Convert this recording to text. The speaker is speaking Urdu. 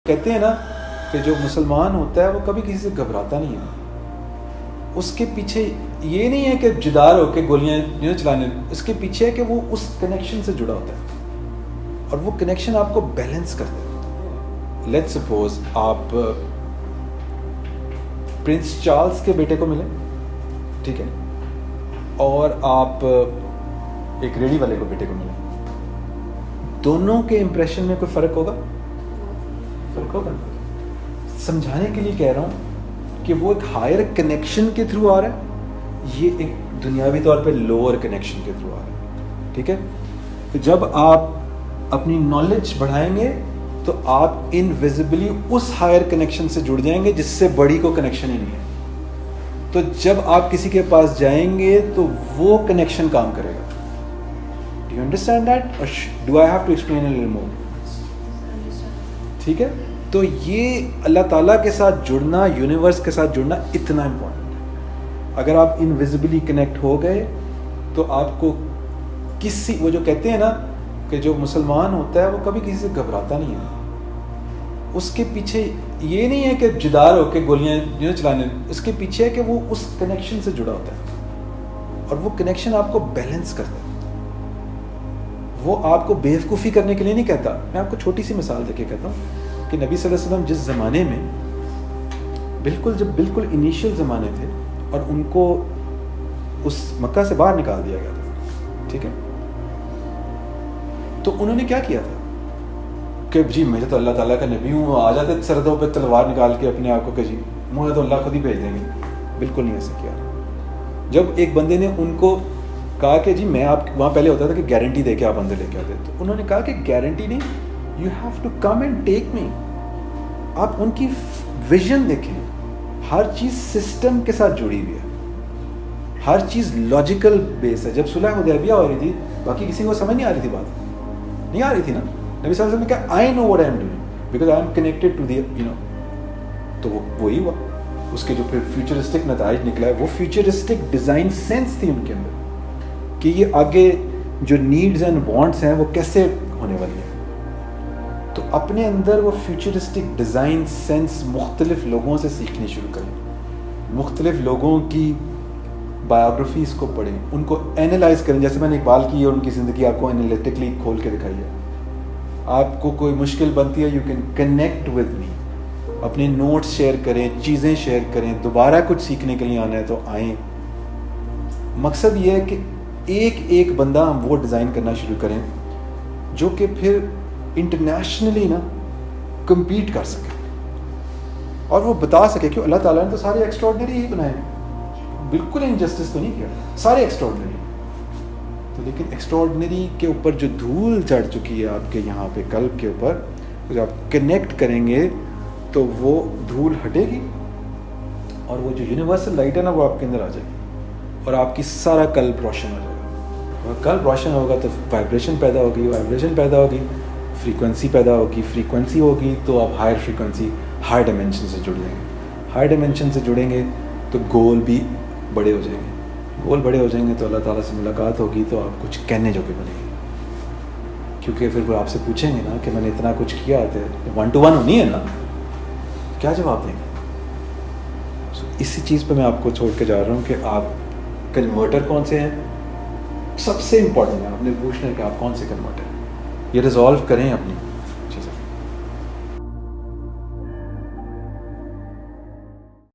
کہتے ہیں نا کہ جو مسلمان ہوتا ہے وہ کبھی کسی سے گھبراتا نہیں ہے. اس کے پیچھے یہ نہیں ہے کہ جدار ہو کے گولیاں چلانے، اس کے پیچھے ہے کہ وہ اس کنیکشن سے جڑا ہوتا ہے اور وہ کنیکشن آپ کو بیلنس کرتا ہے. لیٹس سپوز آپ پرنس چارلز کے بیٹے کو ملیں، ٹھیک ہے، اور آپ ایک ریڑھی والے کو بیٹے کو ملیں، دونوں کے امپریشن میں کوئی فرق ہوگا؟ فرق ہوگا. سمجھانے کے لیے کہہ رہا ہوں کہ وہ ایک ہائر کنیکشن کے تھرو آ رہا ہے، یہ ایک دنیاوی طور پہ لوور کنیکشن کے تھرو آ رہا ہے. ٹھیک ہے، تو جب آپ اپنی نالج بڑھائیں گے تو آپ انویزبلی اس ہائر کنیکشن سے جڑ جائیں گے جس سے بڑی کو کنیکشن ہی نہیں ہے. تو جب آپ کسی کے پاس جائیں گے تو وہ کنیکشن کام کرے گا. ڈو یو انڈرسٹینڈ دیٹ اور do I have to explain a little more? ٹھیک ہے، تو یہ اللہ تعالیٰ کے ساتھ جڑنا، یونیورس کے ساتھ جڑنا اتنا امپورٹنٹ ہے. اگر آپ انویزبلی کنیکٹ ہو گئے تو آپ کو کسی، وہ جو کہتے ہیں نا کہ جو مسلمان ہوتا ہے وہ کبھی کسی سے گھبراتا نہیں ہے. اس کے پیچھے یہ نہیں ہے کہ جدار ہو کے گولیاں چلانے، اس کے پیچھے ہے کہ وہ اس کنیکشن سے جڑا ہوتا ہے اور وہ کنیکشن آپ کو بیلنس کرتا ہے. وہ آپ کو بیوقوفی کرنے کے لیے نہیں کہتا. میں آپ کو چھوٹی سی مثال دے کے کہتا ہوں کہ نبی صلی اللہ علیہ وسلم جس زمانے میں بالکل انیشیل زمانے تھے اور ان کو اس مکہ سے باہر نکال دیا گیا تھا، ٹھیک ہے، تو انہوں نے کیا کیا تھا کہ جی میں تو اللہ تعالیٰ کا نبی ہوں، آ جاتے سردوں پہ تلوار نکال کے اپنے آپ کو کہ جی مجھے تو اللہ خود ہی بھیج دیں گے. بالکل نہیں ایسا کیا. جب ایک بندے نے ان کو کہا کہ جی میں آپ وہاں پہلے ہوتا تھا کہ گارنٹی دے کے آپ اندر لے کے آتے، تو انہوں نے کہا کہ گارنٹی نہیں، you have to come and take me. آپ ان کی ویژن دیکھیں، ہر چیز سسٹم کے ساتھ جڑی ہوئی ہے، ہر چیز لاجیکل بیس ہے. جب صلح حدیبیہ ہو رہی تھی باقی کسی کو سمجھ نہیں آ رہی تھی، بات نہیں آ رہی تھی نا. نبی صلی اللہ علیہ وسلم نے کہا I know what I am doing because I am connected to the you know. تو وہی ہوا. اس کے جو پھر فیوچرسٹک نتائج نکلا ہے وہ فیوچرسٹک ڈیزائن سینس تھی ان کے اندر کہ یہ آگے جو نیڈز اینڈ وانٹس ہیں وہ کیسے ہونے والی ہیں. تو اپنے اندر وہ فیوچرسٹک ڈیزائن سینس مختلف لوگوں سے سیکھنی شروع کریں، مختلف لوگوں کی بایوگرافیز کو پڑھیں، ان کو اینالائز کریں. جیسے میں نے اقبال کی اور ان کی زندگی آپ کو انالیٹکلی کھول کے دکھائی ہے. آپ کو کوئی مشکل بنتی ہے، you can connect with me. اپنے نوٹس شیئر کریں، چیزیں شیئر کریں. دوبارہ کچھ سیکھنے کے لیے آنا ہے تو آئیں. مقصد یہ ہے کہ ایک بندہ ہم وہ ڈیزائن کرنا شروع کریں جو کہ پھر انٹرنیشنلی نا کمپیٹ کر سکے اور وہ بتا سکے کہ اللہ تعالیٰ نے تو سارے ایکسٹراڈنری ہی بنائے ہیں، بالکل انجسٹس تو نہیں کیا، سارے ایکسٹراڈنری. تو لیکن ایکسٹراڈنری کے اوپر جو دھول چڑھ چکی ہے آپ کے یہاں پہ قلب کے اوپر، جب آپ کنیکٹ کریں گے تو وہ دھول ہٹے گی اور وہ جو یونیورسل لائٹ ہے نا وہ آپ کے اندر آ جائے گی اور آپ کی سارا قلب روشن ہو جائے گا. اور قلب روشن ہوگا تو وائبریشن پیدا ہوگی، وائبریشن پیدا ہوگی فریکوینسی پیدا ہوگی، فریکوینسی ہوگی تو آپ ہائر فریکوینسی ہائر ڈائمینشن سے جڑ جائیں گے. ہائر ڈائمینشن سے جڑیں گے تو گول بھی بڑے ہو جائیں گے. گول بڑے ہو جائیں گے تو اللہ تعالیٰ سے ملاقات ہوگی تو آپ کچھ کہنے جو بھی بنے گے. کیونکہ پھر وہ آپ سے پوچھیں گے نا کہ میں نے اتنا کچھ کیا تھا، 1 to 1 ہونی ہے نا، کیا جواب دیں گے؟ اسی چیز پہ میں آپ کو چھوڑ کے جا رہا ہوں کہ آپ کنورٹر کون سے ہیں. سب سے امپورٹنٹ ہے آپ نے پوچھنا ہے کہ آپ کون سے کنورٹر ہیں. یہ ریزالو کریں اپنی